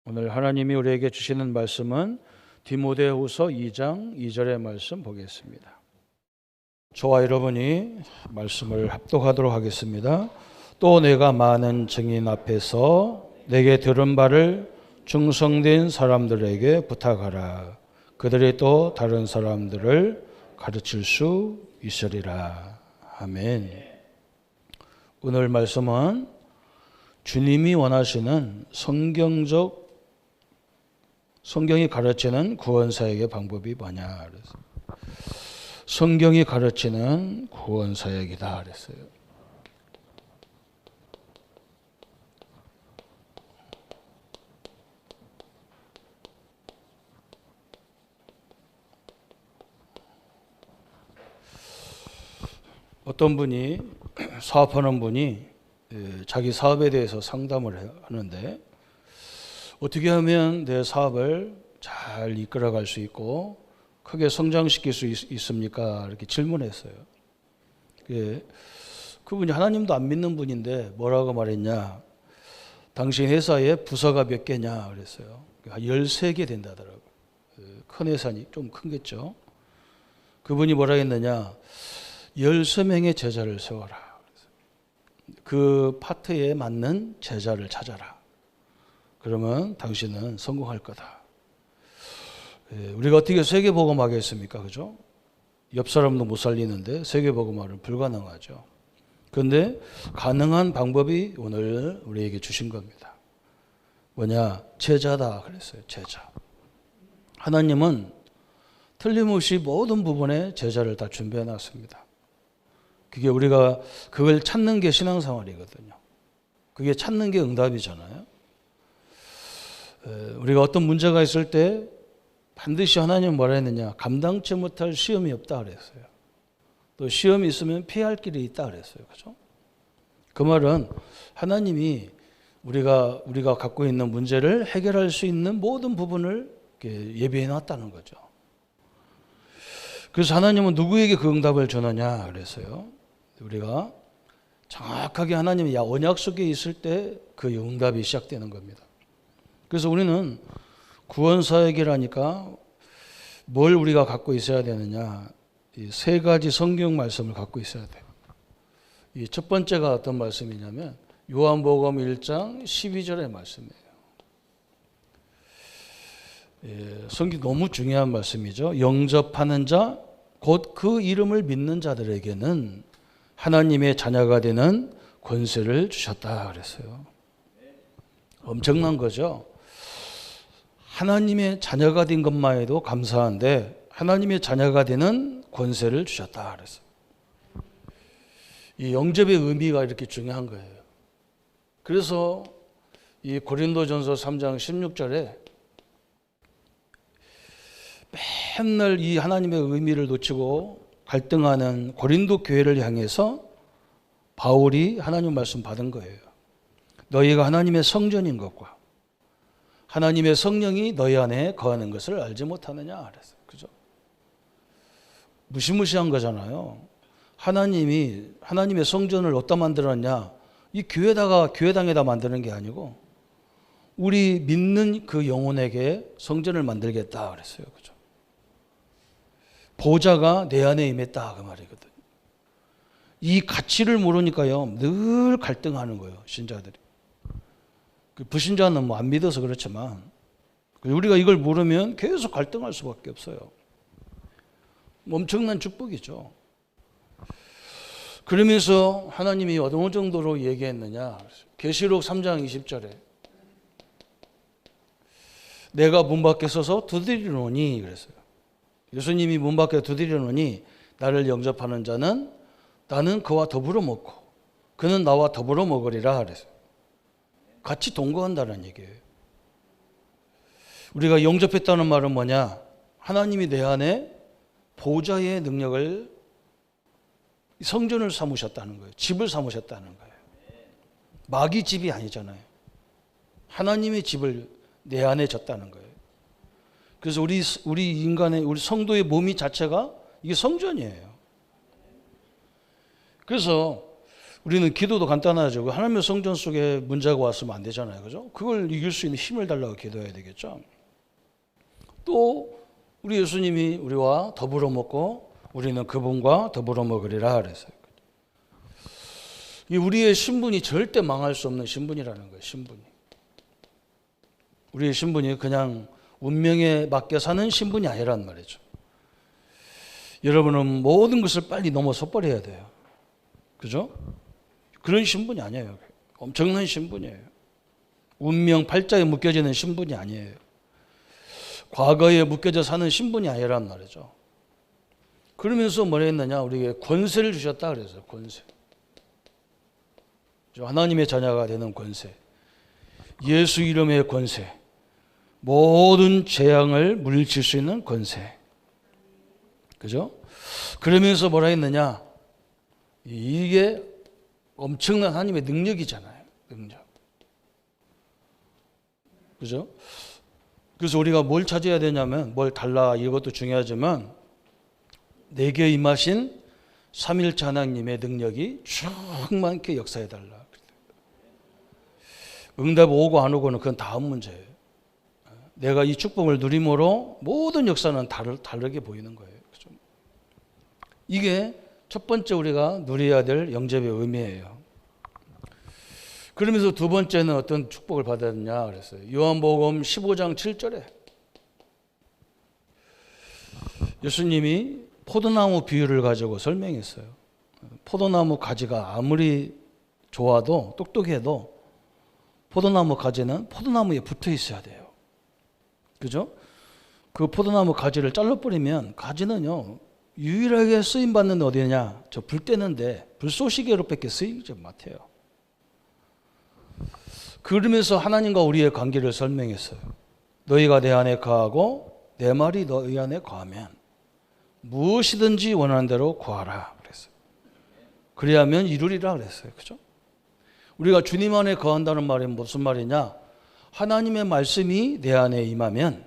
오늘 하나님이 우리에게 주시는 말씀은 디모데후서 2장 2절의 말씀 보겠습니다. 저와 여러분이 말씀을 합독하도록 하겠습니다. 또 내가 많은 증인 앞에서 내게 들은 바를 충성된 사람들에게 부탁하라. 그들이 또 다른 사람들을 가르칠 수 있으리라. 아멘. 오늘 말씀은 주님이 원하시는 성경이 가르치는 구원사역의 방법이 뭐냐 그래서 성경이 가르치는 구원사역이다 그랬어요. 어떤 분이 사업하는 분이 자기 사업에 대해서 상담을 하는데 어떻게 하면 내 사업을 잘 이끌어갈 수 있고 크게 성장시킬 수 있습니까? 이렇게 질문했어요. 그분이 하나님도 안 믿는 분인데 뭐라고 말했냐? 당신 회사에 부서가 몇 개냐? 그랬어요. 13개 된다더라고요. 큰 회사니 좀 큰겠죠. 그분이 뭐라 했느냐? 13명의 제자를 세워라. 그 파트에 맞는 제자를 찾아라. 그러면 당신은 성공할 거다. 우리가 어떻게 세계복음 하겠습니까? 그죠? 옆 사람도 못 살리는데 세계복음화는 불가능하죠. 그런데 가능한 방법이 오늘 우리에게 주신 겁니다. 뭐냐? 제자다 그랬어요. 제자. 하나님은 틀림없이 모든 부분에 제자를 다 준비해 놨습니다. 그게 우리가 그걸 찾는 게 신앙생활이거든요. 그게 찾는 게 응답이잖아요. 우리가 어떤 문제가 있을 때 반드시 하나님은 뭐라 했느냐? 감당치 못할 시험이 없다 그랬어요. 또 시험이 있으면 피할 길이 있다 그랬어요. 그죠? 그 말은 하나님이 우리가 갖고 있는 문제를 해결할 수 있는 모든 부분을 예비해 놨다는 거죠. 그래서 하나님은 누구에게 그 응답을 주느냐 그랬어요. 우리가 정확하게 하나님의 언약 속에 있을 때 그 응답이 시작되는 겁니다. 그래서 우리는 구원사역이라니까 뭘 우리가 갖고 있어야 되느냐? 이 세 가지 성경 말씀을 갖고 있어야 돼요. 이 첫 번째가 어떤 말씀이냐면 요한복음 1장 12절의 말씀이에요. 성경 너무 중요한 말씀이죠. 영접하는 자, 곧 그 이름을 믿는 자들에게는 하나님의 자녀가 되는 권세를 주셨다 그랬어요. 엄청난 거죠. 하나님의 자녀가 된 것만 해도 감사한데 하나님의 자녀가 되는 권세를 주셨다 그랬어요. 이 영접의 의미가 이렇게 중요한 거예요. 그래서 이 고린도전서 3장 16절에 맨날 이 하나님의 의미를 놓치고 갈등하는 고린도 교회를 향해서 바울이 하나님 말씀 받은 거예요. 너희가 하나님의 성전인 것과 하나님의 성령이 너희 안에 거하는 것을 알지 못하느냐 그랬어요. 그죠? 무시무시한 거잖아요. 하나님의 성전을 어디다 만들었냐? 이 교회당에다 만드는 게 아니고 우리 믿는 그 영혼에게 성전을 만들겠다 그랬어요. 그죠? 보좌가 내 안에 임했다 그 말이거든요. 이 가치를 모르니까요 늘 갈등하는 거예요. 신자들이. 불신자는 뭐 안 믿어서 그렇지만 우리가 이걸 모르면 계속 갈등할 수밖에 없어요. 엄청난 축복이죠. 그러면서 하나님이 어느 정도로 얘기했느냐? 계시록 3장 20절에 내가 문 밖에 서서 두드리노니 그랬어요. 예수님이 문 밖에 두드리노니 나를 영접하는 자는 나는 그와 더불어 먹고 그는 나와 더불어 먹으리라 그랬어요. 같이 동거한다는 얘기예요. 우리가 영접했다는 말은 뭐냐? 하나님이 내 안에 보좌의 능력을 성전을 삼으셨다는 거예요. 집을 삼으셨다는 거예요. 마귀 집이 아니잖아요. 하나님의 집을 내 안에 졌다는 거예요. 그래서 우리 인간의 우리 성도의 몸이 자체가 이게 성전이에요. 그래서 우리는 기도도 간단하죠. 하나님의 성전 속에 문제가 왔으면 안 되잖아요. 그죠? 그걸 이길 수 있는 힘을 달라고 기도해야 되겠죠. 또 우리 예수님이 우리와 더불어 먹고 우리는 그분과 더불어 먹으리라 그랬어요. 이 우리의 신분이 절대 망할 수 없는 신분이라는 거예요. 신분이. 우리의 신분이 그냥 운명에 맡겨 사는 신분이 아니란 말이죠. 여러분은 모든 것을 빨리 넘어서 버려야 돼요. 그죠? 그런 신분이 아니에요. 엄청난 신분이에요. 운명 팔자에 묶여지는 신분이 아니에요. 과거에 묶여져 사는 신분이 아니란 말이죠. 그러면서 뭐라 했느냐? 우리에게 권세를 주셨다 그랬어요. 권세. 하나님의 자녀가 되는 권세. 예수 이름의 권세. 모든 재앙을 물리칠 수 있는 권세. 그죠? 그러면서 뭐라 했느냐? 이게 엄청난 하나님의 능력이잖아요. 능력. 그죠? 그래서 우리가 뭘 찾아야 되냐면, 뭘 달라, 이것도 중요하지만, 내게 임하신 삼일체 하나님의 능력이 충만케 역사해달라. 응답 오고 안 오고는 그건 다음 문제예요. 내가 이 축복을 누림으로 모든 역사는 다르게 보이는 거예요. 그죠? 이게 첫 번째 우리가 누려야 될 영접의 의미예요. 그러면서 두 번째는 어떤 축복을 받았느냐 그랬어요. 요한복음 15장 7절에 예수님이 포도나무 비유를 가지고 설명했어요. 포도나무 가지가 아무리 좋아도 똑똑해도 포도나무 가지는 포도나무에 붙어 있어야 돼요. 그죠? 그 포도나무 가지를 잘라버리면 가지는요 유일하게 쓰임받는 어디냐? 저 불 떼는데 불쏘시개로밖에 쓰이지 못해요. 그러면서 하나님과 우리의 관계를 설명했어요. 너희가 내 안에 거하고 내 말이 너희 안에 거하면 무엇이든지 원하는 대로 구하라 그랬어요. 그래야면 이루리라 그랬어요. 그죠? 우리가 주님 안에 거한다는 말이 무슨 말이냐? 하나님의 말씀이 내 안에 임하면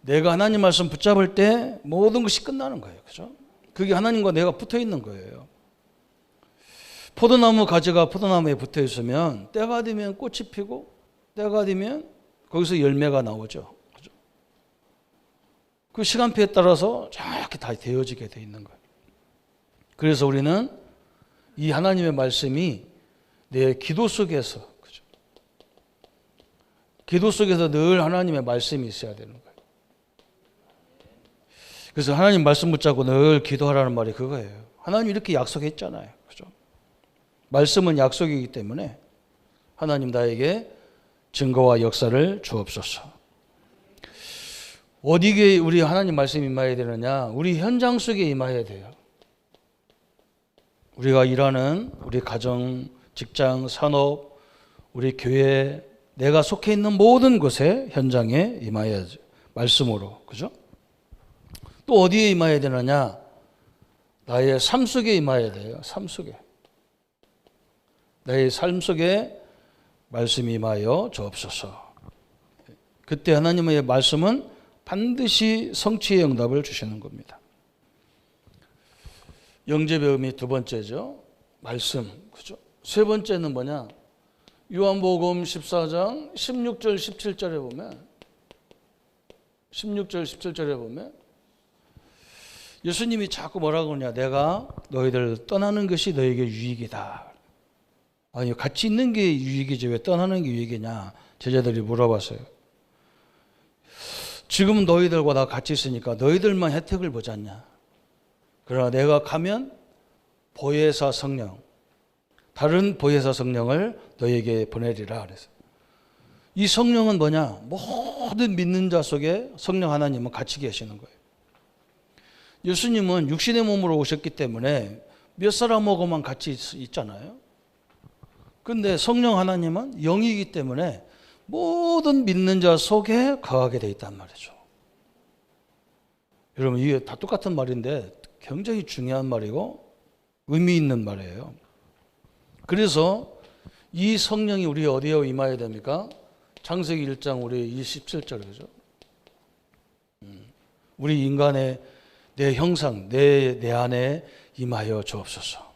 내가 하나님 말씀 붙잡을 때 모든 것이 끝나는 거예요. 그죠? 그게 하나님과 내가 붙어 있는 거예요. 포도나무 가지가 포도나무에 붙어 있으면 때가 되면 꽃이 피고 때가 되면 거기서 열매가 나오죠. 그죠? 그 시간표에 따라서 저렇게 다 되어지게 돼 있는 거예요. 그래서 우리는 이 하나님의 말씀이 내 기도 속에서, 그죠? 기도 속에서 늘 하나님의 말씀이 있어야 되는 거예요. 그래서 하나님 말씀 붙잡고 늘 기도하라는 말이 그거예요. 하나님 이렇게 약속했잖아요. 그죠? 말씀은 약속이기 때문에 하나님 나에게 증거와 역사를 주옵소서. 어디에 우리 하나님 말씀이 임해야 되느냐? 우리 현장 속에 임해야 돼요. 우리가 일하는 우리 가정, 직장, 산업, 우리 교회, 내가 속해 있는 모든 곳에 현장에 임해야죠. 말씀으로. 그죠? 또 어디에 임해야 되느냐? 나의 삶 속에 임해야 돼요. 삶 속에. 나의 삶 속에 말씀이 임하여 주옵소서. 그때 하나님의 말씀은 반드시 성취의 응답을 주시는 겁니다. 영접의 의미 두 번째죠. 말씀. 그죠? 세 번째는 뭐냐? 요한복음 14장 16절 17절에 보면 16절 17절에 보면 예수님이 자꾸 뭐라고 하냐? 내가 너희들 떠나는 것이 너에게 유익이다. 아니 같이 있는 게 유익이지 왜 떠나는 게 유익이냐? 제자들이 물어봤어요. 지금 너희들과 나 같이 있으니까 너희들만 혜택을 보지 않냐? 그러나 내가 가면 보혜사 성령, 다른 보혜사 성령을 너희에게 보내리라 그랬어요. 이 성령은 뭐냐? 모든 믿는 자 속에 성령 하나님은 같이 계시는 거예요. 예수님은 육신의 몸으로 오셨기 때문에 몇 사람하고만 같이 있잖아요. 그런데 성령 하나님은 영이기 때문에 모든 믿는 자 속에 거하게 돼 있단 말이죠. 여러분 이게 다 똑같은 말인데 굉장히 중요한 말이고 의미 있는 말이에요. 그래서 이 성령이 우리 어디에 임해야 됩니까? 창세기 1장 우리 27절이죠. 우리 인간의 내 형상, 내 안에 임하여 주옵소서.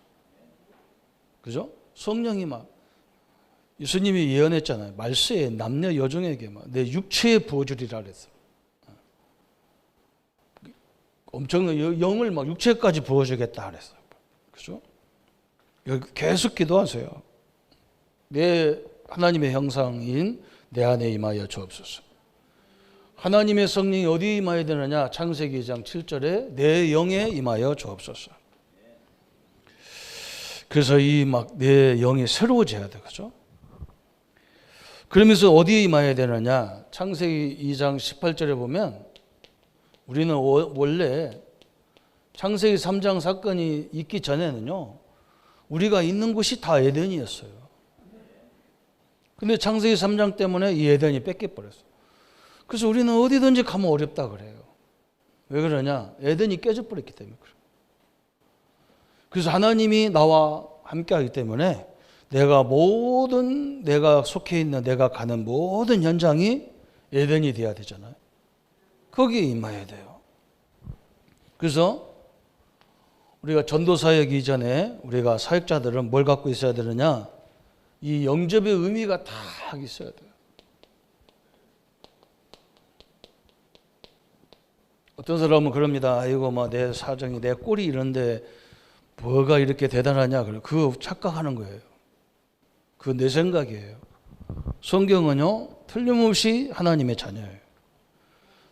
그죠? 성령이 막 예수님이 예언했잖아요. 말세에 남녀 여종에게 막 내 육체에 부어주리라 그랬어. 엄청난 영을 막 육체까지 부어주겠다 그랬어요. 그죠? 계속 기도하세요. 내 하나님의 형상인 내 안에 임하여 주옵소서. 하나님의 성령이 어디에 임하여야 되느냐? 창세기 2장 7절에 내 영에 임하여 주옵소서. 그래서 이 막 내 영이 새로워져야 돼. 그죠? 그러면서 어디에 임하여야 되느냐? 창세기 2장 18절에 보면 우리는 원래 창세기 3장 사건이 있기 전에는요, 우리가 있는 곳이 다 에덴이었어요. 근데 창세기 3장 때문에 이 에덴이 뺏겨버렸어요. 그래서 우리는 어디든지 가면 어렵다 그래요. 왜 그러냐? 에덴이 깨져버렸기 때문에 그래요. 그래서 하나님이 나와 함께하기 때문에 내가 속해 있는 내가 가는 모든 현장이 에덴이 돼야 되잖아요. 거기에 임해야 돼요. 그래서 우리가 전도사역 이전에 우리가 사역자들은 뭘 갖고 있어야 되느냐? 이 영접의 의미가 다 있어야 돼요. 어떤 사람은 그럽니다. 아이고 내 사정이 내 꼴이 이런데 뭐가 이렇게 대단하냐? 그거 착각하는 거예요. 그건 내 생각이에요. 성경은요, 틀림없이 하나님의 자녀예요.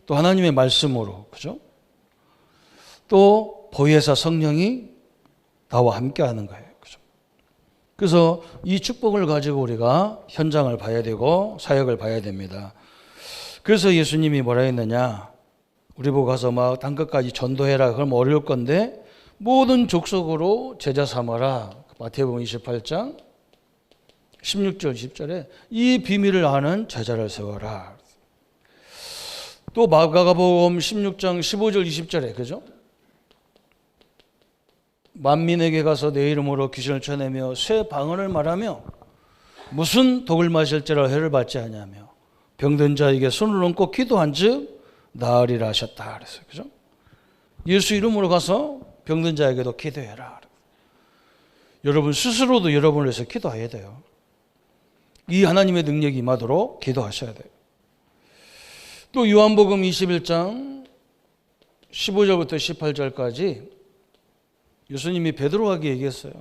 또 하나님의 말씀으로, 그죠? 또 보혜사 성령이 나와 함께 하는 거예요. 그죠? 그래서 이 축복을 가지고 우리가 현장을 봐야 되고 사역을 봐야 됩니다. 그래서 예수님이 뭐라 했느냐? 우리 보고 가서 막 땅끝까지 전도해라. 그럼 어려울 건데 모든 족속으로 제자 삼아라. 마태복음 28장 16절 10절에 이 비밀을 아는 제자를 세워라. 또 마가복음 16장 15절 20절에 그죠? 만민에게 가서 내 이름으로 귀신을 쳐내며 새 방언을 말하며 무슨 독을 마실지라 해를 받지 아니하며 병든 자에게 손을 얹고 기도한즉 나으리라 하셨다 그랬어요. 그죠? 예수 이름으로 가서 병든 자에게도 기도해라. 여러분 스스로도 여러분을 위해서 기도해야 돼요. 이 하나님의 능력이 임하도록 기도하셔야 돼요. 또 요한복음 21장 15절부터 18절까지 예수님이 베드로에게 얘기했어요.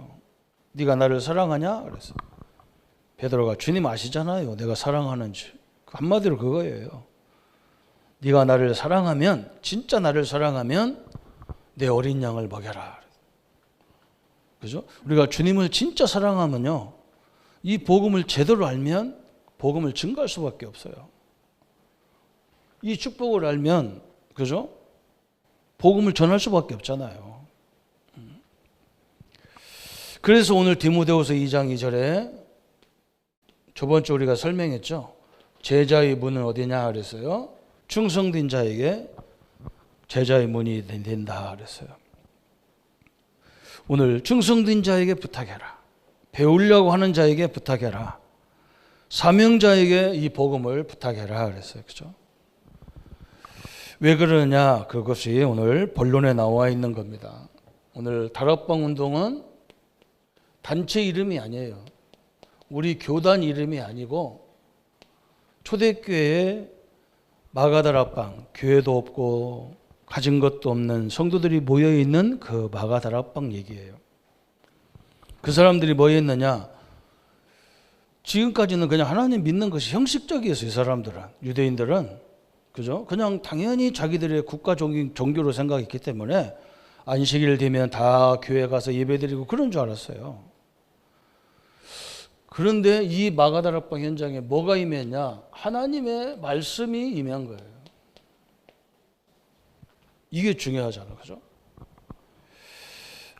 네가 나를 사랑하냐? 그랬어요. 베드로가 주님 아시잖아요. 내가 사랑하는지. 한마디로 그거예요. 네가 나를 사랑하면, 진짜 나를 사랑하면 내 어린 양을 먹여라. 그죠? 우리가 주님을 진짜 사랑하면요, 이 복음을 제대로 알면 복음을 증거할 수밖에 없어요. 이 축복을 알면, 그죠? 복음을 전할 수밖에 없잖아요. 그래서 오늘 디모데후서 2장 2절에 저번 주 우리가 설명했죠. 제자의 문은 어디냐 그랬어요. 충성된 자에게 제자의 문이 된다 그랬어요. 오늘 충성된 자에게 부탁해라. 배우려고 하는 자에게 부탁해라. 사명자에게 이 복음을 부탁해라 그랬어요. 그죠? 왜 그러냐? 그것이 오늘 본론에 나와 있는 겁니다. 오늘 다락방 운동은 단체 이름이 아니에요. 우리 교단 이름이 아니고 초대교회에 마가다락방, 교회도 없고 가진 것도 없는 성도들이 모여있는 그 마가다락방 얘기예요. 그 사람들이 뭐였느냐? 지금까지는 그냥 하나님 믿는 것이 형식적이었어요. 이 사람들은, 유대인들은. 그죠? 그냥 당연히 자기들의 국가 종교로 생각했기 때문에 안식일 되면 다 교회 가서 예배드리고 그런 줄 알았어요. 그런데 이 마가다락방 현장에 뭐가 임했냐? 하나님의 말씀이 임한 거예요. 이게 중요하잖아요. 그죠?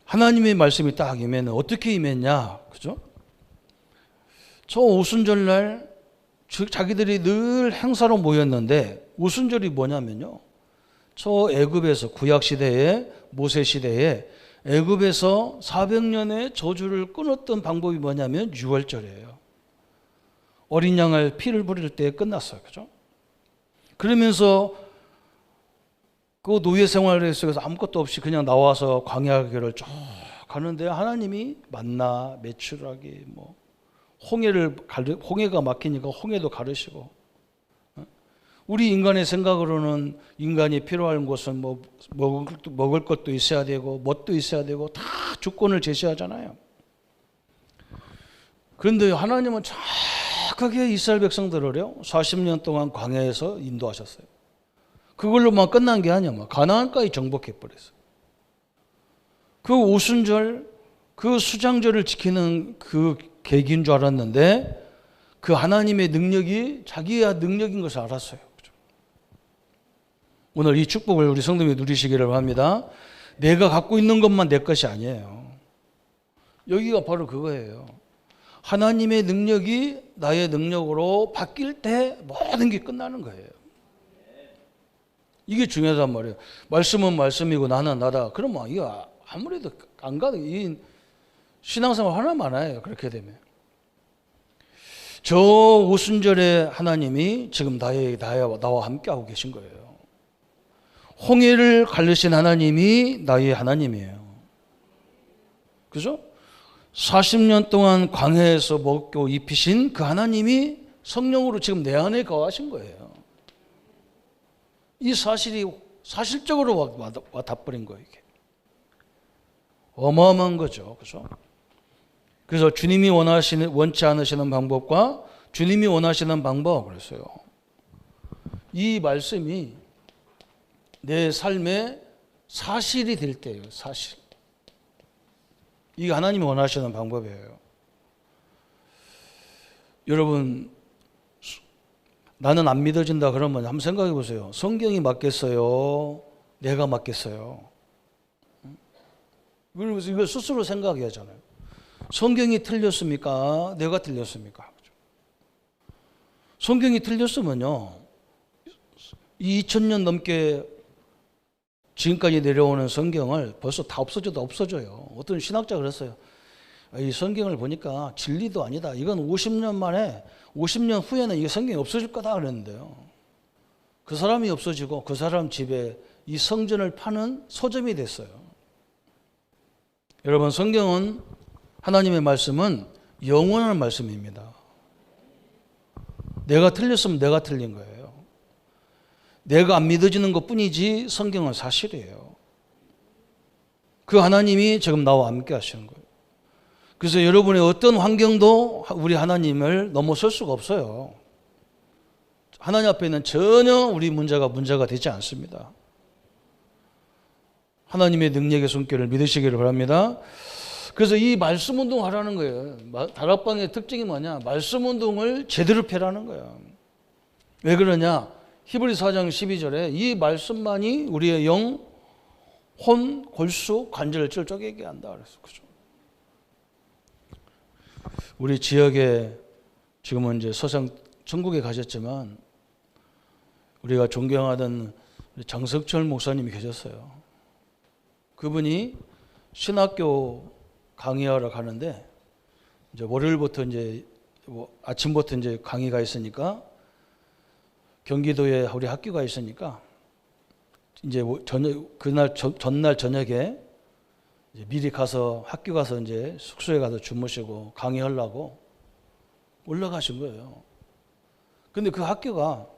하나님의 말씀이 딱 임했는 어떻게 임했냐? 그죠? 저 오순절날 자기들이 늘 행사로 모였는데 오순절이 뭐냐면요. 저 애굽에서 구약 시대에 모세 시대에 애굽에서 400년의 저주를 끊었던 방법이 뭐냐면 6월절이에요. 어린 양을 피를 부릴 때 끝났어요. 그죠? 그러면서 그 노예 생활 속에서 아무것도 없이 그냥 나와서 광야 길을 쭉 가는데 하나님이 만나, 메추라기, 뭐 홍해가 막히니까 홍해도 가르시고, 우리 인간의 생각으로는 인간이 필요한 것은 뭐 먹을 것도 있어야 되고 뭣도 있어야 되고 다 주권을 제시하잖아요. 그런데 하나님은 정확하게 이스라엘 백성들을요 40년 동안 광야에서 인도하셨어요. 그걸로만 끝난 게 아니야. 가나안까지 정복해 버렸어요. 그 오순절, 그 수장절을 지키는 그 계기인 줄 알았는데 그 하나님의 능력이 자기의 능력인 것을 알았어요. 오늘 이 축복을 우리 성도님이 누리시기를 바랍니다. 내가 갖고 있는 것만 내 것이 아니에요. 여기가 바로 그거예요. 하나님의 능력이 나의 능력으로 바뀔 때 모든 게 끝나는 거예요. 이게 중요하단 말이에요. 말씀은 말씀이고 나는 나다. 그러면 이거 아무래도 안 가도 이 신앙생활 하나 많아요. 그렇게 되면. 저 오순절에 하나님이 지금 나와 함께하고 계신 거예요. 홍해를 가르신 하나님이 나의 하나님이에요. 그죠? 40년 동안 광야에서 먹고 입히신 그 하나님이 성령으로 지금 내 안에 거하신 거예요. 이 사실이 사실적으로 와 닿버린 거예요. 이게. 어마어마한 거죠. 그죠? 그래서 주님이 원치 않으시는 방법과 주님이 원하시는 방법, 그랬어요. 이 말씀이 내 삶의 사실이 될 때예요. 사실. 이게 하나님이 원하시는 방법이에요. 여러분, 나는 안 믿어진다 그러면 한번 생각해 보세요. 성경이 맞겠어요? 내가 맞겠어요? 이걸 스스로 생각해야 하잖아요. 성경이 틀렸습니까? 내가 틀렸습니까? 성경이 틀렸으면요, 이 2000년 넘게 지금까지 내려오는 성경을 벌써 다 없어져요. 어떤 신학자가 그랬어요. 이 성경을 보니까 진리도 아니다. 이건 50년 후에는 이 성경이 없어질 거다 그랬는데요. 그 사람이 없어지고 그 사람 집에 이 성전을 파는 서점이 됐어요. 여러분, 성경은, 하나님의 말씀은 영원한 말씀입니다. 내가 틀렸으면 내가 틀린 거예요. 내가 안 믿어지는 것뿐이지 성경은 사실이에요. 그 하나님이 지금 나와 함께 하시는 거예요. 그래서 여러분의 어떤 환경도 우리 하나님을 넘어설 수가 없어요. 하나님 앞에는 전혀 우리 문제가 되지 않습니다. 하나님의 능력의 손길을 믿으시기를 바랍니다. 그래서 이 말씀 운동 하라는 거예요. 다락방의 특징이 뭐냐? 말씀 운동을 제대로 펴라는 거예요. 왜 그러냐? 히브리서 4장 12절에 이 말씀만이 우리의 영, 혼, 골수, 관절을 쩔쩔게 한다 그랬어요. 그죠? 우리 지역에 지금은 이제 서상 천국에 가셨지만 우리가 존경하던 장석철 목사님이 계셨어요. 그분이 신학교 강의하러 가는데 이제 월요일부터 이제 아침부터 이제 강의가 있으니까 경기도에 우리 학교가 있으니까 이제 전날 저녁에 이제 미리 가서 학교 가서 이제 숙소에 가서 주무시고 강의하려고 올라가신 거예요. 근데 그 학교가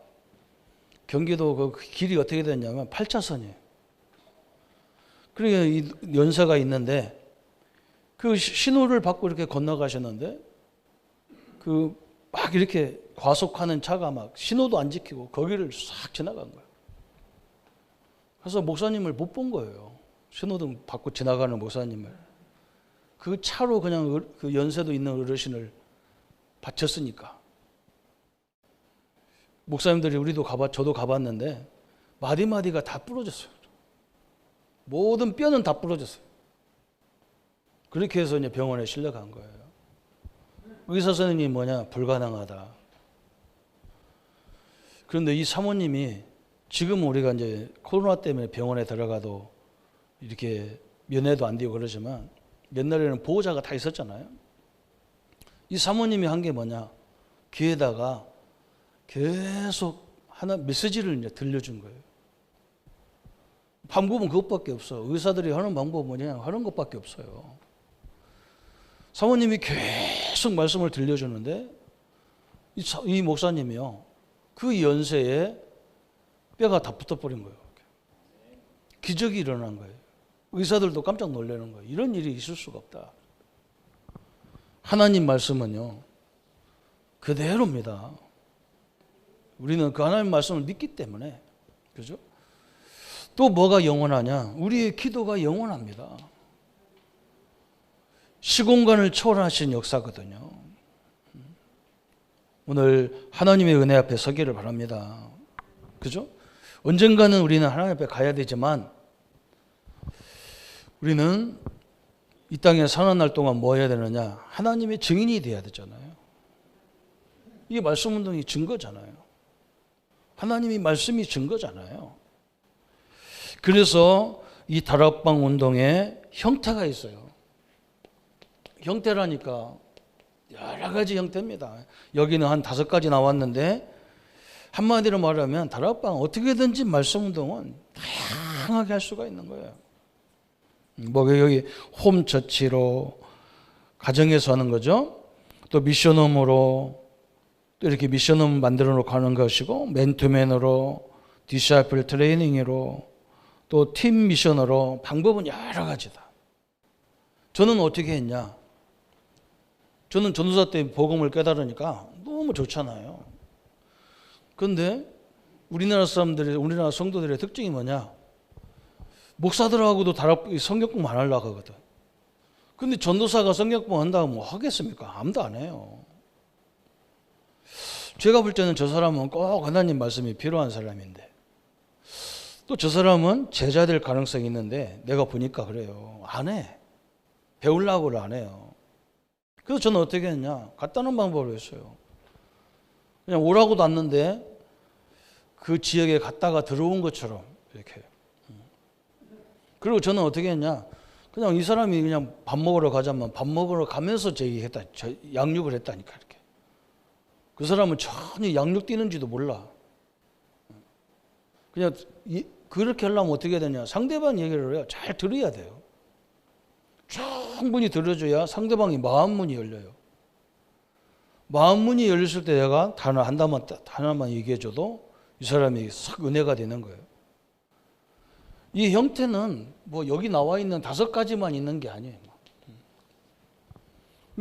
경기도 그 길이 어떻게 됐냐면 8차선이에요. 그러니까 이 연세가 있는데 그 신호를 받고 이렇게 건너가셨는데 그 막 이렇게 과속하는 차가 막 신호도 안 지키고 거기를 싹 지나간 거예요. 그래서 목사님을 못 본 거예요. 신호등 받고 지나가는 목사님을. 그 차로 그냥 그 연세도 있는 어르신을 바쳤으니까. 목사님들이 저도 가봤는데 마디마디가 다 부러졌어요. 모든 뼈는 다 부러졌어요. 그렇게 해서 이제 병원에 실려간 거예요. 의사 선생님이 불가능하다. 그런데 이 사모님이 지금 우리가 이제 코로나 때문에 병원에 들어가도 이렇게 면회도 안 되고 그러지만 옛날에는 보호자가 다 있었잖아요. 이 사모님이 한 게 귀에다가 계속 메시지를 이제 들려준 거예요. 방법은 그것밖에 없어. 의사들이 하는 방법은 하는 것밖에 없어요. 사모님이 계속 말씀을 들려주는데 이 목사님이요, 그 연세에 뼈가 다 붙어버린 거예요. 기적이 일어난 거예요. 의사들도 깜짝 놀라는 거예요. 이런 일이 있을 수가 없다. 하나님 말씀은요, 그대로입니다. 우리는 그 하나님 말씀을 믿기 때문에, 그죠? 또 뭐가 영원하냐? 우리의 기도가 영원합니다. 시공간을 초월하신 역사거든요. 오늘 하나님의 은혜 앞에 서기를 바랍니다. 그죠? 언젠가는 우리는 하나님 앞에 가야 되지만, 우리는 이 땅에 사는 날 동안 뭐 해야 되느냐? 하나님의 증인이 돼야 되잖아요. 이게 말씀 운동이 증거잖아요. 하나님이 말씀이 증거잖아요. 그래서 이 다락방 운동에 형태가 있어요. 형태라니까 여러 가지 형태입니다. 여기는 한 5가지 나왔는데, 한마디로 말하면 다락방 어떻게든지 말씀 운동은 다양하게 할 수가 있는 거예요. 뭐 여기 홈처치로 가정에서 하는 거죠. 또 미션홈으로 또 이렇게 미션홈 만들어 놓고 하는 것이고, 맨투맨으로, 디사이플 트레이닝으로, 또 팀 미션으로, 방법은 여러 가지다. 저는 어떻게 했냐? 저는 전도사 때 복음을 깨달으니까 너무 좋잖아요. 그런데 우리나라 성도들의 특징이 뭐냐? 목사들하고도 성경 공부 안 하려고 하거든. 근데 전도사가 성경 공부 한다고 뭐 하겠습니까? 아무도 안 해요. 제가 볼 때는 저 사람은 꼭 하나님 말씀이 필요한 사람인데, 또 저 사람은 제자 될 가능성이 있는데, 내가 보니까 그래요. 안 해. 배우려고를 안 해요. 그래서 저는 어떻게 했냐? 간단한 방법으로 했어요. 그냥 오라고도 왔는데 그 지역에 갔다가 들어온 것처럼 이렇게. 그리고 저는 어떻게 했냐? 그냥 이 사람이 그냥 밥 먹으러 가자면 밥 먹으러 가면서 제기했다. 양육을 했다니까 이렇게. 그 사람은 전혀 양육 뛰는지도 몰라. 그냥 그렇게 하려면 어떻게 해야 되냐? 상대방 얘기를 해요. 잘 들어야 돼요. 충분히 들어줘야 상대방이 마음문이 열려요. 마음문이 열렸을 때 내가 단어 하나만 얘기해줘도 이 사람이 싹 은혜가 되는 거예요. 이 형태는 뭐 여기 나와 있는 5가지만 있는 게 아니에요.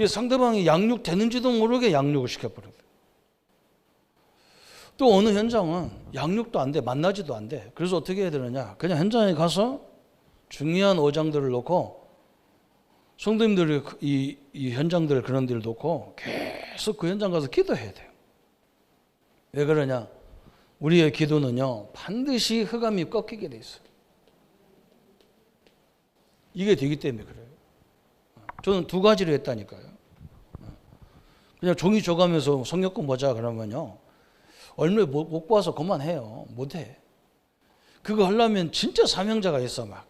상대방이 양육되는지도 모르게 양육을 시켜버려요. 또 어느 현장은 양육도 안 돼, 만나지도 안 돼. 그래서 어떻게 해야 되느냐? 그냥 현장에 가서 중요한 어장들을 놓고, 성도님들이 이 현장들 그런 데를 놓고 계속 그 현장 가서 기도해야 돼요. 왜 그러냐? 우리의 기도는요, 반드시 흑암이 꺾이게 돼 있어요. 이게 되기 때문에 그래요. 저는 2가지를 했다니까요. 그냥 종이 줘가면서 성경 공부하자 그러면요, 얼마 못 봐서 그만해요. 못해. 그거 하려면 진짜 사명자가 있어. 막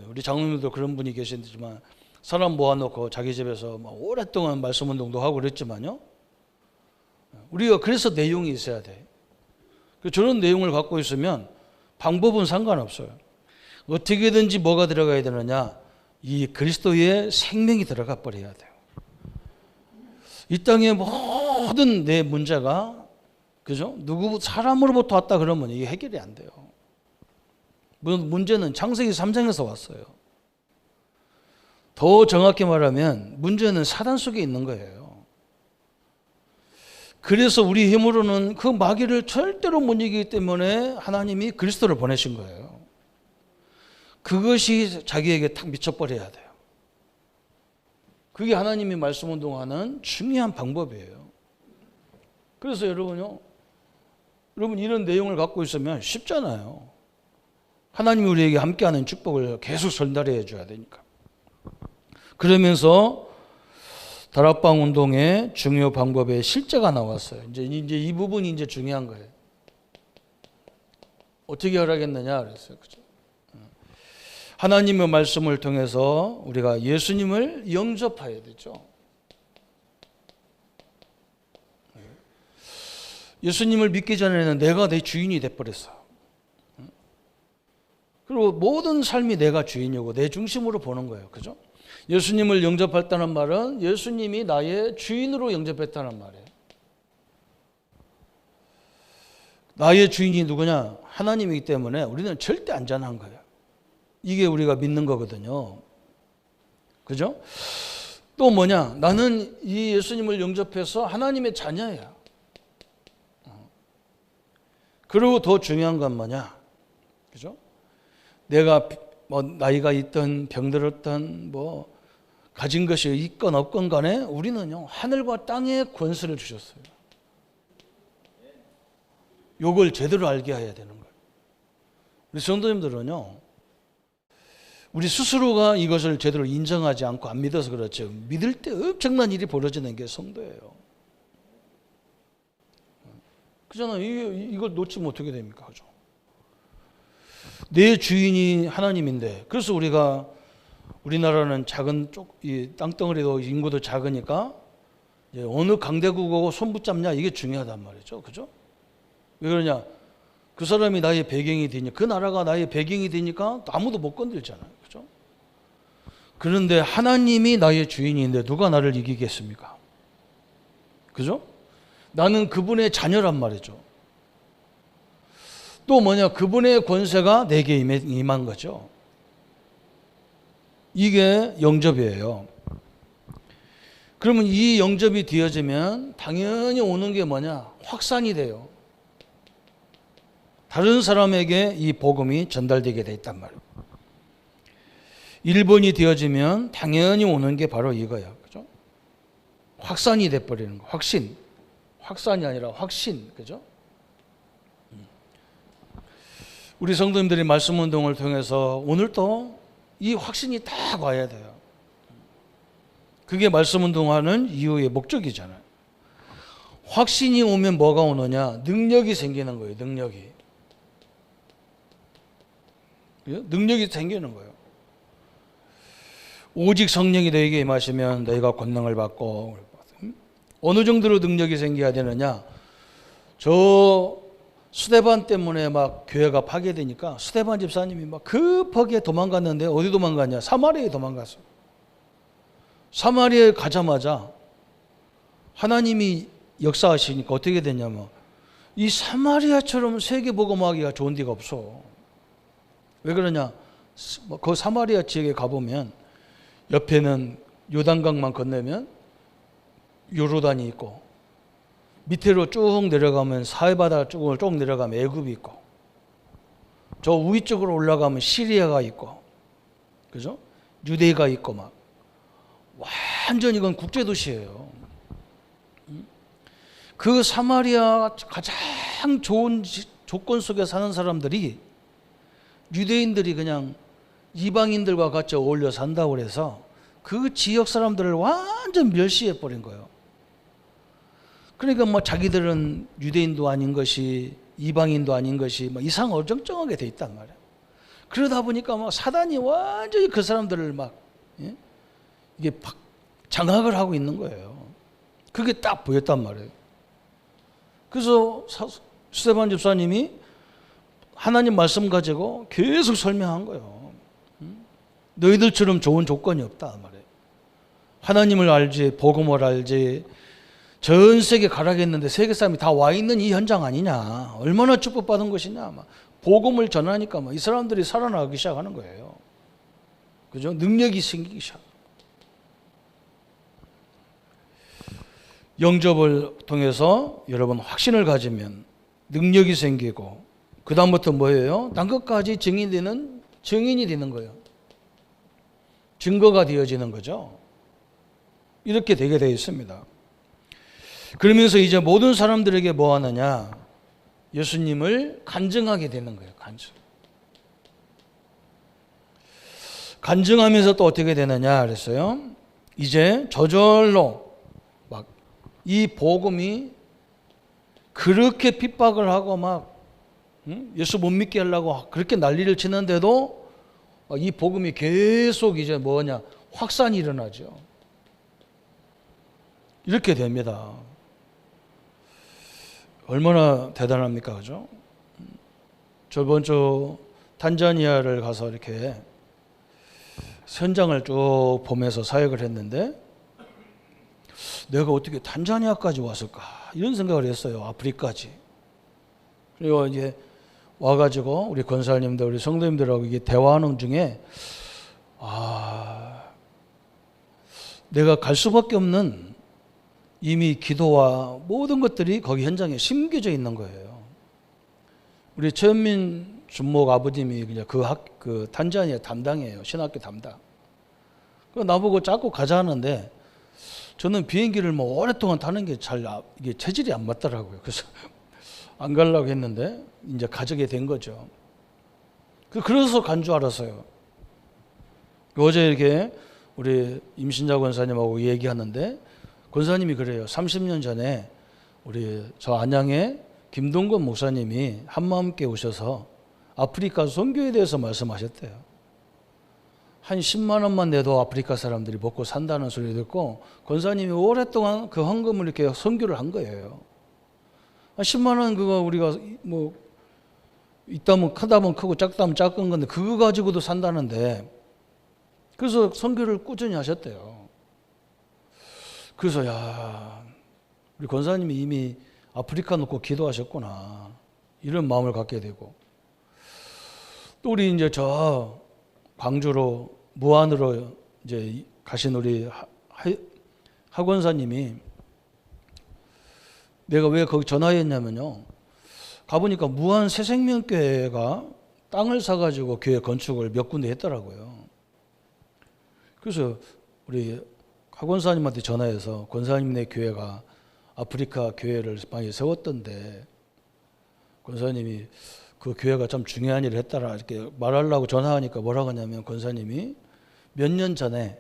우리 장로님도 그런 분이 계시지만, 사람 모아놓고 자기 집에서 막 오랫동안 말씀 운동도 하고 그랬지만요, 우리가 그래서 내용이 있어야 돼. 저런 내용을 갖고 있으면 방법은 상관없어요. 어떻게든지 뭐가 들어가야 되느냐? 이 그리스도의 생명이 들어가 버려야 돼요. 이 땅의 모든 내 문제가, 그죠? 사람으로부터 왔다 그러면 이게 해결이 안 돼요. 문제는 창세기 3장에서 왔어요. 더 정확히 말하면 문제는 사단 속에 있는 거예요. 그래서 우리 힘으로는 그 마귀를 절대로 못 이기기 때문에 하나님이 그리스도를 보내신 거예요. 그것이 자기에게 탁 미쳐버려야 돼요. 그게 하나님이 말씀 운동하는 중요한 방법이에요. 그래서 여러분 이런 내용을 갖고 있으면 쉽잖아요. 하나님이 우리에게 함께하는 축복을 계속 전달해 줘야 되니까. 그러면서 다락방 운동의 중요 방법의 실제가 나왔어요. 이제 이 부분이 이제 중요한 거예요. 어떻게 하라겠느냐 그랬어요. 그죠? 하나님의 말씀을 통해서 우리가 예수님을 영접해야 되죠. 예수님을 믿기 전에는 내가 내 주인이 돼버렸어. 그리고 모든 삶이 내가 주인이고 내 중심으로 보는 거예요. 그죠? 예수님을 영접했다는 말은 예수님이 나의 주인으로 영접했다는 말이에요. 나의 주인이 누구냐? 하나님이기 때문에 우리는 절대 안전한 거예요. 이게 우리가 믿는 거거든요. 그죠? 또 뭐냐? 나는 이 예수님을 영접해서 하나님의 자녀야. 그리고 더 중요한 건 뭐냐? 그죠? 내가 뭐 나이가 있든 병들었든 뭐 가진 것이 있건 없건 간에 우리는요, 하늘과 땅의 권세를 주셨어요. 요걸 제대로 알게 해야 되는 거예요. 우리 성도님들은요, 우리 스스로가 이것을 제대로 인정하지 않고 안 믿어서 그렇죠. 믿을 때 엄청난 일이 벌어지는 게 성도예요. 그잖아요. 이걸 놓치면 어떻게 됩니까? 그죠? 내 주인이 하나님인데, 그래서 우리나라는 작은 이 땅덩어리도 인구도 작으니까 어느 강대국하고 손 붙잡냐, 이게 중요하단 말이죠. 그죠? 왜 그러냐? 그 사람이 나의 배경이 되니까, 그 나라가 나의 배경이 되니까 아무도 못 건들잖아요. 그죠? 그런데 하나님이 나의 주인인데 누가 나를 이기겠습니까? 그죠? 나는 그분의 자녀란 말이죠. 또 뭐냐? 그분의 권세가 내게 임한 거죠. 이게 영접이에요. 그러면 이 영접이 되어지면 당연히 오는 게 뭐냐? 확산이 돼요. 다른 사람에게 이 복음이 전달되게 돼 있단 말이에요. 1번이 되어지면 당연히 오는 게 바로 이거예요. 그죠? 확산이 돼 버리는 거. 확산이 아니라 확신. 그죠? 우리 성도님들이 말씀 운동을 통해서 오늘도 이 확신이 딱 와야 돼요. 그게 말씀 운동하는 이유의 목적이잖아요. 확신이 오면 뭐가 오느냐? 능력이 생기는 거예요. 능력이 생기는 거예요. 오직 성령이 너에게 임하시면 너희가 권능을 받고, 어느 정도로 능력이 생겨야 되느냐? 저 스데반 때문에 막 교회가 파괴되니까 스데반 집사님이 막 급하게 도망갔는데 어디 도망갔냐? 사마리아에 도망갔어. 사마리아에 가자마자 하나님이 역사하시니까 어떻게 됐냐면 이 사마리아처럼 세계 복음하기가 좋은 데가 없어. 왜 그러냐? 그 사마리아 지역에 가보면 옆에는 요단강만 건너면 요르단이 있고, 밑으로 쭉 내려가면 사해바다 쪽을 쭉 내려가면 애굽이 있고, 저 우위 쪽으로 올라가면 시리아가 있고, 그죠? 유대가 있고, 막 완전 이건 국제도시예요. 그 사마리아 가장 좋은 조건 속에 사는 사람들이, 유대인들이 그냥 이방인들과 같이 어울려 산다고 그래서 그 지역 사람들을 완전 멸시해 버린 거예요. 그러니까 뭐 자기들은 유대인도 아닌 것이, 이방인도 아닌 것이 막 이상 어정쩡하게 돼 있단 말이에요. 그러다 보니까 막 사단이 완전히 그 사람들을 막 이게 장악을 하고 있는 거예요. 그게 딱 보였단 말이에요. 그래서 스데반 집사님이 하나님 말씀 가지고 계속 설명한 거예요. 너희들처럼 좋은 조건이 없다 말이에요. 하나님을 알지, 복음을 알지, 전 세계 가라겠는데 세계 사람이 다 와 있는 이 현장 아니냐? 얼마나 축복받은 것이냐? 막 복음을 전하니까 막 이 사람들이 살아나기 시작하는 거예요. 그죠? 능력이 생기기 시작. 영접을 통해서 여러분 확신을 가지면 능력이 생기고, 그 다음부터 뭐예요? 난 것까지 증인이 되는 거예요. 증거가 되어지는 거죠. 이렇게 되게 되어 있습니다. 그러면서 이제 모든 사람들에게 뭐 하느냐? 예수님을 간증하게 되는 거예요. 간증하면서 또 어떻게 되느냐 그랬어요? 이제 저절로 막 이 복음이 그렇게 핍박을 하고 막 예수 못 믿게 하려고 그렇게 난리를 치는데도 이 복음이 계속 이제 뭐냐? 확산이 일어나죠. 이렇게 됩니다. 얼마나 대단합니까? 그죠? 저번 주 탄자니아를 가서 이렇게 현장을 쭉 보면서 사역을 했는데 내가 어떻게 탄자니아까지 왔을까 이런 생각을 했어요. 아프리카까지. 그리고 이제 와가지고 우리 권사님들 우리 성도님들하고 이게 대화하는 중에 내가 갈 수밖에 없는 이미 기도와 모든 것들이 거기 현장에 심겨져 있는 거예요. 우리 최현민 준목 아버님이 그냥 그 탄자니아 담당이에요. 신학교 담당. 그 나보고 자꾸 가자 하는데 저는 비행기를 뭐 오랫동안 타는 게 이게 체질이 안 맞더라고요. 그래서 안 가려고 했는데 이제 가게 된 거죠. 그래서 간 줄 알았어요. 어제 이렇게 우리 임신자 권사님하고 얘기하는데 권사님이 그래요. 30년 전에 우리 저 안양에 김동건 목사님이 한마음께 오셔서 아프리카 선교에 대해서 말씀하셨대요. 한 10만 원만 내도 아프리카 사람들이 먹고 산다는 소리 듣고 권사님이 오랫동안 그 헌금을 이렇게 선교를 한 거예요. 10만 원 그거 우리가 뭐 있다면 크다면 크고 작다면 작은 건데 그거 가지고도 산다는데 그래서 선교를 꾸준히 하셨대요. 그래서 우리 권사님이 이미 아프리카 놓고 기도하셨구나 이런 마음을 갖게 되고 또 우리 이제 저 광주로 무안으로 이제 가신 우리 하권사님이 내가 왜 거기 전화했냐면요. 가보니까 무안 새생명교회가 땅을 사가지고 교회 건축을 몇 군데 했더라고요. 그래서 우리 하권사님한테 전화해서 권사님네 교회가 아프리카 교회를 많이 세웠던데 권사님이 그 교회가 참 중요한 일을 했더라 이렇게 말하려고 전화하니까 뭐라고 하냐면 권사님이 몇 년 전에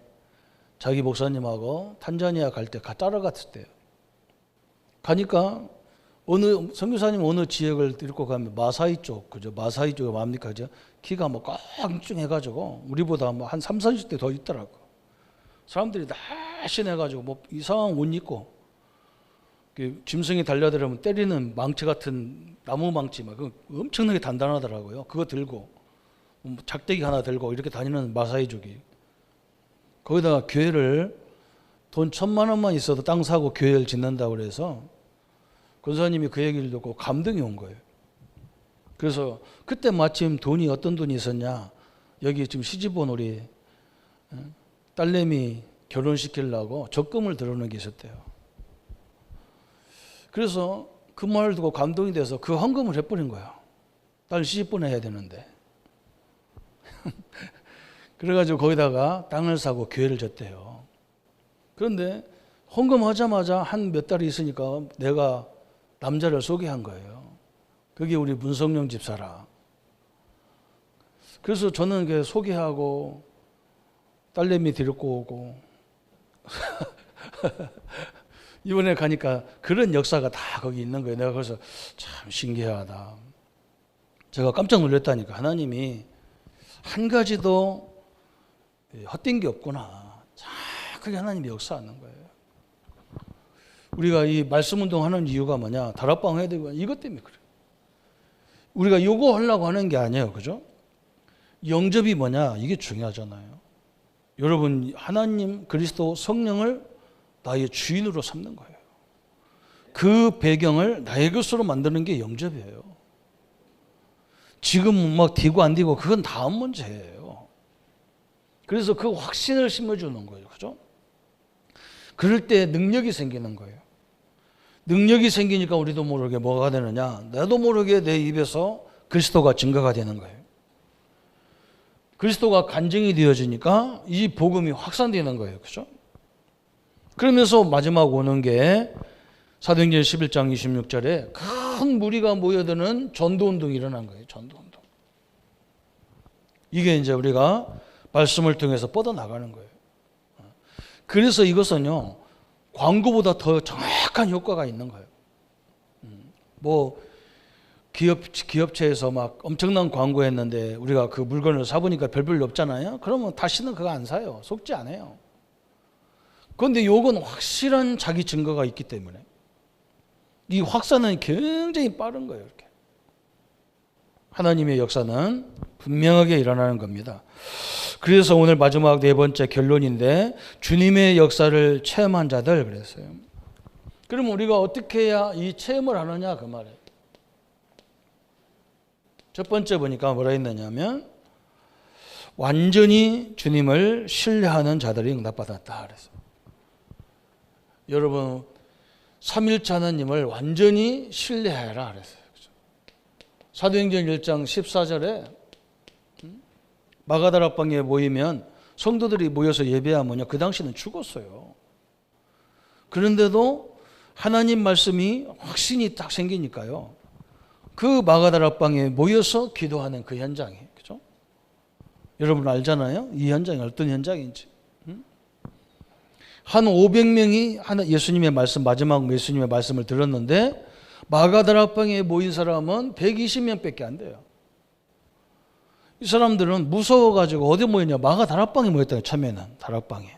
자기 목사님하고 탄자니아 갈 때 따라갔을 때요. 가니까 선교사님 어느 지역을 데리고 가면 마사이 쪽, 그죠? 마사이 쪽이 뭡니까? 그죠? 키가 뭐 깡충해가지고 우리보다 뭐 한 30, 40대 더 있더라고. 사람들이 날씬해가지고 뭐 이상한 옷 입고 짐승이 달려들으면 때리는 망치 같은 나무 망치 막 엄청나게 단단하더라고요. 그거 들고 작대기 하나 들고 이렇게 다니는 마사이족이 거기다가 교회를 돈 1,000만 원만 있어도 땅 사고 교회를 짓는다고 그래서 권사님이 그 얘기를 듣고 감동이 온 거예요. 그래서 그때 마침 어떤 돈이 있었냐 여기 지금 시집 온 우리 딸내미 결혼시키려고 적금을 들어놓은 게 있었대요. 그래서 그 말을 듣고 감동이 돼서 그 헌금을 해버린 거야. 딸 시집 보내야 되는데. 그래가지고 거기다가 땅을 사고 교회를 졌대요. 그런데 헌금하자마자 한 몇 달이 있으니까 내가 남자를 소개한 거예요. 그게 우리 문성령 집사라. 그래서 저는 소개하고 딸내미 데리고 오고 이번에 가니까 그런 역사가 다 거기 있는 거예요. 내가 그래서 참 신기하다. 제가 깜짝 놀랐다니까. 하나님이 한 가지도 헛된 게 없구나. 참 크게 하나님이 역사하는 거예요. 우리가 이 말씀 운동하는 이유가 뭐냐? 다락방 해야 되고 이것 때문에 그래요. 우리가 요거 하려고 하는 게 아니에요. 그죠? 영접이 뭐냐? 이게 중요하잖아요. 여러분 하나님 그리스도 성령을 나의 주인으로 삼는 거예요. 그 배경을 나의 것으로 만드는 게 영접이에요. 지금 막 디고 안 디고 그건 다음 문제예요. 그래서 그 확신을 심어주는 거예요. 그죠? 그럴 때 능력이 생기는 거예요. 능력이 생기니까 우리도 모르게 뭐가 되느냐? 나도 모르게 내 입에서 그리스도가 증거가 되는 거예요. 그리스도가 간증이 되어지니까 이 복음이 확산되는 거예요. 그죠? 그러면서 마지막 오는 게 사도행전 11장 26절에 큰 무리가 모여드는 전도운동이 일어난 거예요. 전도운동. 이게 이제 우리가 말씀을 통해서 뻗어나가는 거예요. 그래서 이것은요, 광고보다 더 정확한 효과가 있는 거예요. 뭐, 기업체에서 막 엄청난 광고 했는데 우리가 그 물건을 사보니까 별별로 없잖아요. 그러면 다시는 그거 안 사요. 속지 않아요. 그런데 요건 확실한 자기 증거가 있기 때문에 이 확산은 굉장히 빠른 거예요. 이렇게. 하나님의 역사는 분명하게 일어나는 겁니다. 그래서 오늘 마지막 네 번째 결론인데 주님의 역사를 체험한 자들 그랬어요. 그럼 우리가 어떻게 해야 이 체험을 하느냐 그 말이에요. 첫 번째 보니까 뭐라 했느냐면 완전히 주님을 신뢰하는 자들이 응답받았다 그랬어요. 여러분 삼일체 하나님을 완전히 신뢰하라 그랬어요. 사도행전 1장 14절에 마가다락방에 모이면 성도들이 모여서 예배하면요, 그 당시는 죽었어요. 그런데도 하나님 말씀이 확신이 딱 생기니까요, 그 마가다락방에 모여서 기도하는 그 현장이, 그죠? 여러분 알잖아요, 이 현장이 어떤 현장인지. 한 500명이 예수님의 말씀, 마지막 예수님의 말씀을 들었는데 마가다락방에 모인 사람은 120명밖에 안 돼요. 이 사람들은 무서워가지고 어디 모였냐? 마가다락방에 모였다는 처음에는 다락방에.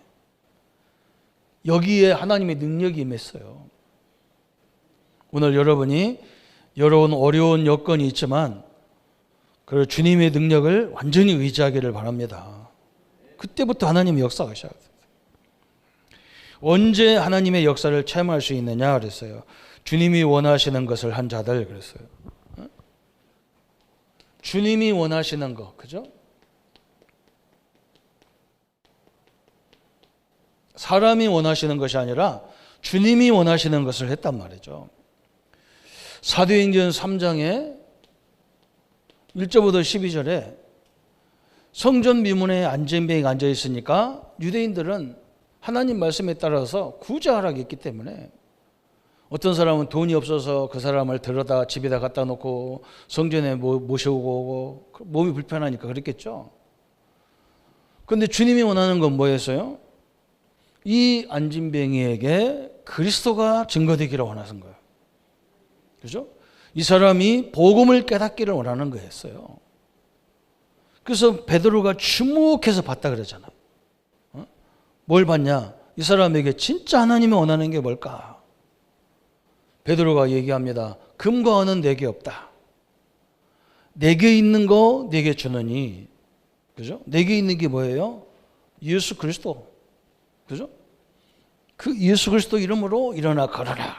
여기에 하나님의 능력이 임했어요. 오늘 여러분이 여러분 어려운 여건이 있지만 그 주님의 능력을 완전히 의지하기를 바랍니다. 그때부터 하나님의 역사가 시작돼요. 언제 하나님의 역사를 체험할 수 있느냐 그랬어요. 주님이 원하시는 것을 한 자들 그랬어요. 주님이 원하시는 것, 그죠? 사람이 원하시는 것이 아니라 주님이 원하시는 것을 했단 말이죠. 사도행전 3장에 1절부터 12절에 성전 미문에 안전병이 앉아 있으니까 유대인들은 하나님 말씀에 따라서 구제하라고 했기 때문에 어떤 사람은 돈이 없어서 그 사람을 들어다 집에다 갖다 놓고 성전에 모셔오고 오고 몸이 불편하니까 그랬겠죠. 그런데 주님이 원하는 건 뭐였어요? 이 안진뱅이에게 그리스도가 증거되기를 원하는 거예요. 그죠? 이 사람이 복음을 깨닫기를 원하는 거였어요. 그래서 베드로가 주목해서 봤다 그러잖아요. 뭘 봤냐? 이 사람에게 진짜 하나님이 원하는 게 뭘까? 베드로가 얘기합니다. 금과 은은 내게 없다. 내게 있는 거 내게 주느니. 그죠? 내게 있는 게 뭐예요? 예수 그리스도. 그죠? 그 예수 그리스도 이름으로 일어나 걸어라.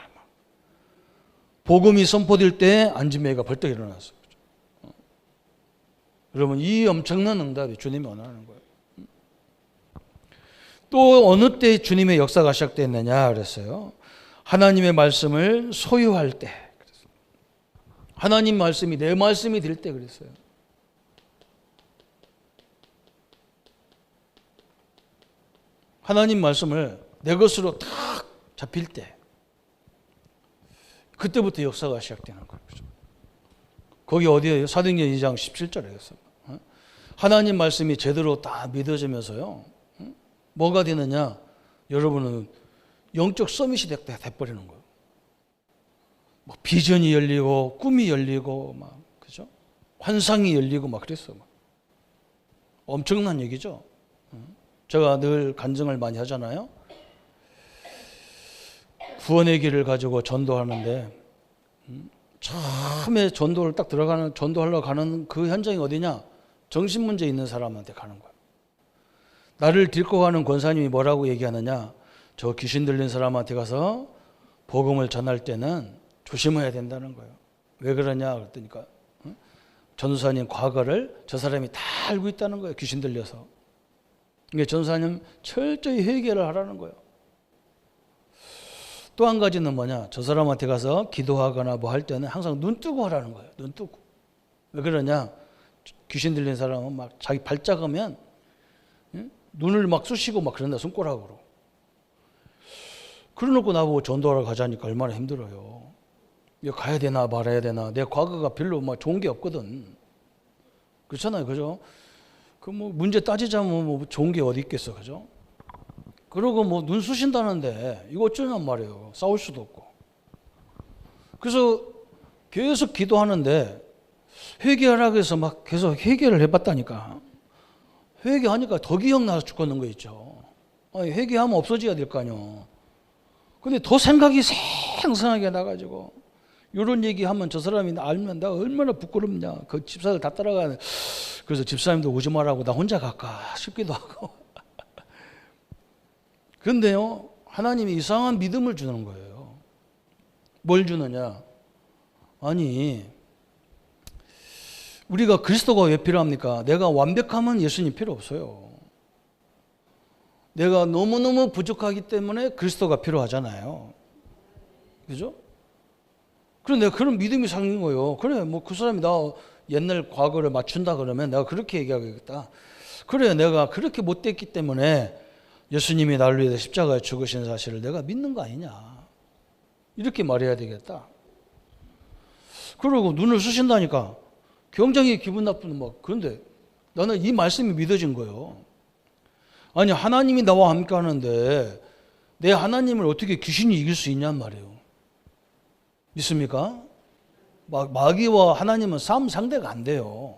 복음이 선포될 때 안진뱅이가 벌떡 일어났어요. 여러분 이 엄청난 응답이 주님이 원하는 거예요. 또 어느 때 주님의 역사가 시작됐느냐 그랬어요. 하나님의 말씀을 소유할 때. 하나님 말씀이 내 말씀이 될 때 그랬어요. 하나님 말씀을 내 것으로 탁 잡힐 때 그때부터 역사가 시작되는 거예요. 거기 어디예요? 사도행전 2장 17절에서 하나님 말씀이 제대로 다 믿어지면서요. 뭐가 되느냐? 여러분은 영적 서밋이 돼버리는 거예요. 뭐 비전이 열리고 꿈이 열리고 막 그죠? 환상이 열리고 막 그랬어. 막. 엄청난 얘기죠. 제가 늘 간증을 많이 하잖아요. 구원의 길을 가지고 전도하는데 처음에 전도를 딱 전도하려고 가는 그 현장이 어디냐? 정신문제 있는 사람한테 가는 거예요. 나를 데리고 가는 권사님이 뭐라고 얘기하느냐? 저 귀신 들린 사람한테 가서 복음을 전할 때는 조심해야 된다는 거예요. 왜 그러냐 그랬더니까 전도사님 과거를 저 사람이 다 알고 있다는 거예요. 귀신 들려서. 그러니까 전도사님 철저히 회개를 하라는 거예요. 또 한 가지는 뭐냐? 저 사람한테 가서 기도하거나 뭐 할 때는 항상 눈 뜨고 하라는 거예요. 눈 뜨고. 왜 그러냐? 귀신 들린 사람은 막 자기 발작하면 눈을 막 쑤시고 막 그런다, 손가락으로. 그러놓고 나보고 전도하러 가자니까 얼마나 힘들어요. 이거 가야 되나 말아야 되나. 내 과거가 별로 막 좋은 게 없거든. 그렇잖아요. 그죠? 그 뭐 문제 따지자면 뭐 좋은 게 어디 있겠어. 그죠? 그러고 뭐 눈 쑤신다는데 이거 어쩌냔 말이에요. 싸울 수도 없고. 그래서 계속 기도하는데 회개하라고 해서 막 계속 회개를 해봤다니까. 회개하니까 더 기억나서 죽겠는 거 있죠. 아니, 회개하면 없어져야 될 거 아니요. 근데 더 생각이 생생하게 나가지고 이런 얘기하면 저 사람이 알면 나 얼마나 부끄럽냐. 그 집사들 다 따라가는. 그래서 집사님도 오지 말라고 나 혼자 갈까 싶기도 하고. 그런데요, 하나님이 이상한 믿음을 주는 거예요. 뭘 주느냐? 아니, 우리가 그리스도가 왜 필요합니까? 내가 완벽하면 예수님 필요 없어요. 내가 너무너무 부족하기 때문에 그리스도가 필요하잖아요. 그죠? 그런데 내가 그런 믿음이 생긴 거예요. 그래, 뭐 그 사람이 나 옛날 과거를 맞춘다 그러면 내가 그렇게 얘기하겠다. 그래, 내가 그렇게 못됐기 때문에 예수님이 나를 위해서 십자가에 죽으신 사실을 내가 믿는 거 아니냐. 이렇게 말해야 되겠다. 그러고 눈을 쑤신다니까 굉장히 기분 나쁜 막. 그런데 나는 이 말씀이 믿어진 거예요. 아니, 하나님이 나와 함께 하는데 내 하나님을 어떻게 귀신이 이길 수 있냔 말이에요. 믿습니까? 마귀와 하나님은 싸움 상대가 안 돼요.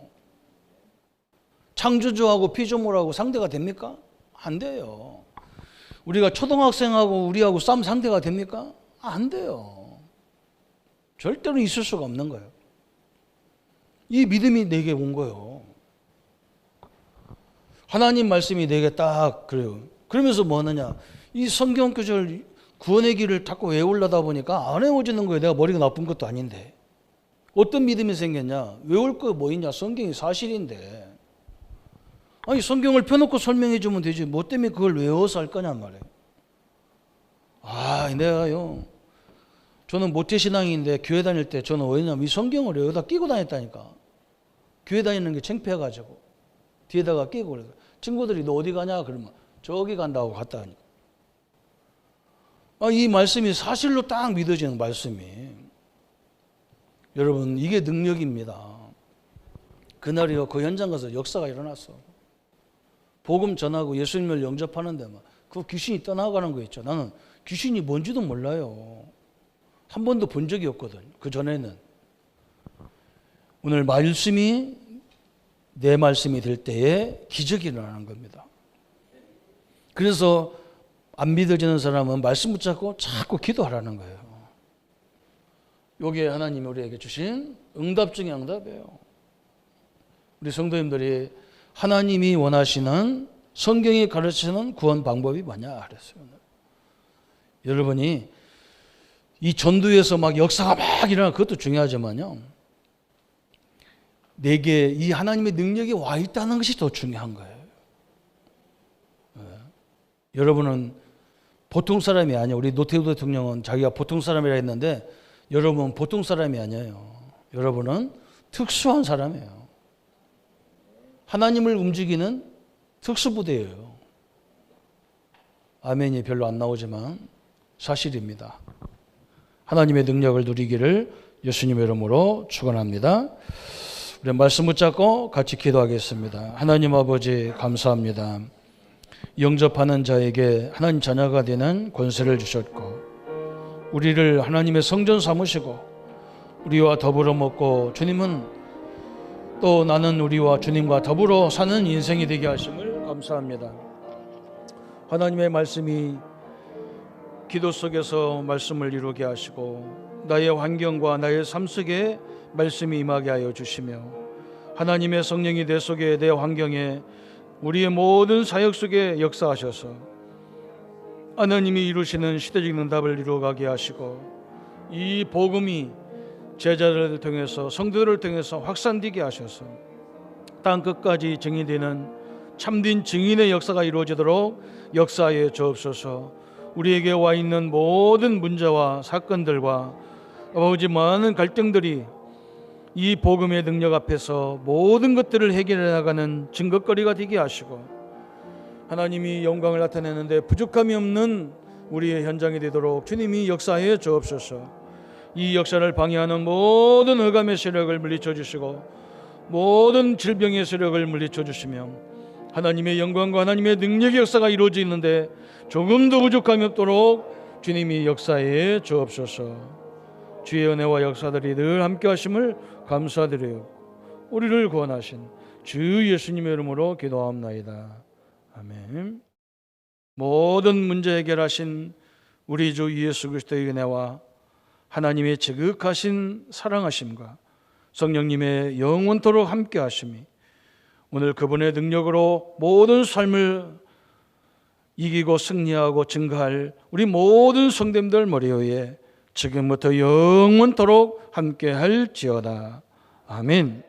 창조주하고 피조물하고 상대가 됩니까? 안 돼요. 우리가 초등학생하고 우리하고 싸움 상대가 됩니까? 안 돼요. 절대로 있을 수가 없는 거예요. 이 믿음이 내게 온 거예요. 하나님 말씀이 내게 딱 그래요. 그러면서 뭐 하느냐? 이 성경 구절 구원의 길을 자꾸 외우려다 보니까 안 외워지는 거예요. 내가 머리가 나쁜 것도 아닌데. 어떤 믿음이 생겼냐? 외울 거 뭐 있냐? 성경이 사실인데. 아니, 성경을 펴놓고 설명해 주면 되지. 뭐 때문에 그걸 외워서 할 거냔 말이에요. 아, 내가요. 저는 모태신앙인데 교회 다닐 때 저는 왜냐면 이 성경을 여기다 끼고 다녔다니까. 교회 다니는 게 창피해가지고. 뒤에다가 끼고 그래서 친구들이 너 어디 가냐? 그러면 저기 간다고 갔다 하니까. 아, 이 말씀이 사실로 딱 믿어지는 말씀이. 여러분, 이게 능력입니다. 그날이요, 그 현장 가서 역사가 일어났어. 복음 전하고 예수님을 영접하는데 막 그 귀신이 떠나가는 거 있죠. 나는 귀신이 뭔지도 몰라요. 한 번도 본 적이 없거든. 그 전에는. 오늘 말씀이 내 말씀이 될 때에 기적이 일어나는 겁니다. 그래서 안 믿어지는 사람은 말씀 붙잡고 자꾸 기도하라는 거예요. 이게 하나님이 우리에게 주신 응답 중에 응답이에요. 우리 성도님들이 하나님이 원하시는 성경이 가르치는 구원 방법이 뭐냐 그랬어요. 여러분이 이 전도에서 막 역사가 막 일어나 그것도 중요하지만요. 내게 이 하나님의 능력이 와 있다는 것이 더 중요한 거예요. 네. 여러분은 보통 사람이 아니에요. 우리 노태우 대통령은 자기가 보통 사람이라 했는데 여러분은 보통 사람이 아니에요. 여러분은 특수한 사람이에요. 하나님을 움직이는 특수부대예요. 아멘이 별로 안 나오지만 사실입니다. 하나님의 능력을 누리기를 예수님의 이름으로 축원합니다. 우리 말씀 붙잡고 같이 기도하겠습니다. 하나님 아버지 감사합니다. 영접하는 자에게 하나님 자녀가 되는 권세를 주셨고 우리를 하나님의 성전 삼으시고 우리와 더불어 먹고 주님은 또 나는 우리와 주님과 더불어 사는 인생이 되게 하심을 감사합니다. 하나님의 말씀이 기도 속에서 말씀을 이루게 하시고 나의 환경과 나의 삶 속에 말씀이 임하게 하여 주시며 하나님의 성령이 내 속에 내 환경에 우리의 모든 사역 속에 역사하셔서 하나님이 이루시는 시대적 응답을 이루어가게 하시고 이 복음이 제자들을 통해서 성도들을 통해서 확산되게 하셔서 땅 끝까지 증인되는 참된 증인의 역사가 이루어지도록 역사에 주옵소서. 우리에게 와 있는 모든 문제와 사건들과 아버지 많은 갈등들이 이 복음의 능력 앞에서 모든 것들을 해결해 나가는 증거거리가 되게 하시고 하나님이 영광을 나타내는데 부족함이 없는 우리의 현장이 되도록 주님이 역사해 주옵소서. 이 역사를 방해하는 모든 흑암의 세력을 물리쳐 주시고 모든 질병의 세력을 물리쳐 주시며 하나님의 영광과 하나님의 능력의 역사가 이루어지는데 조금도 부족함이 없도록 주님이 역사해 주옵소서. 주의 은혜와 역사들이 늘 함께 하심을 감사드려요. 우리를 구원하신 주 예수님의 이름으로 기도하옵나이다. 아멘. 모든 문제 해결하신 우리 주 예수 그리스도의 은혜와 하나님의 지극하신 사랑하심과 성령님의 영원토록 함께 하심이 오늘 그분의 능력으로 모든 삶을 이기고 승리하고 증거할 우리 모든 성도님들 머리 위에 지금부터 영원토록 함께 할지어다. 아멘.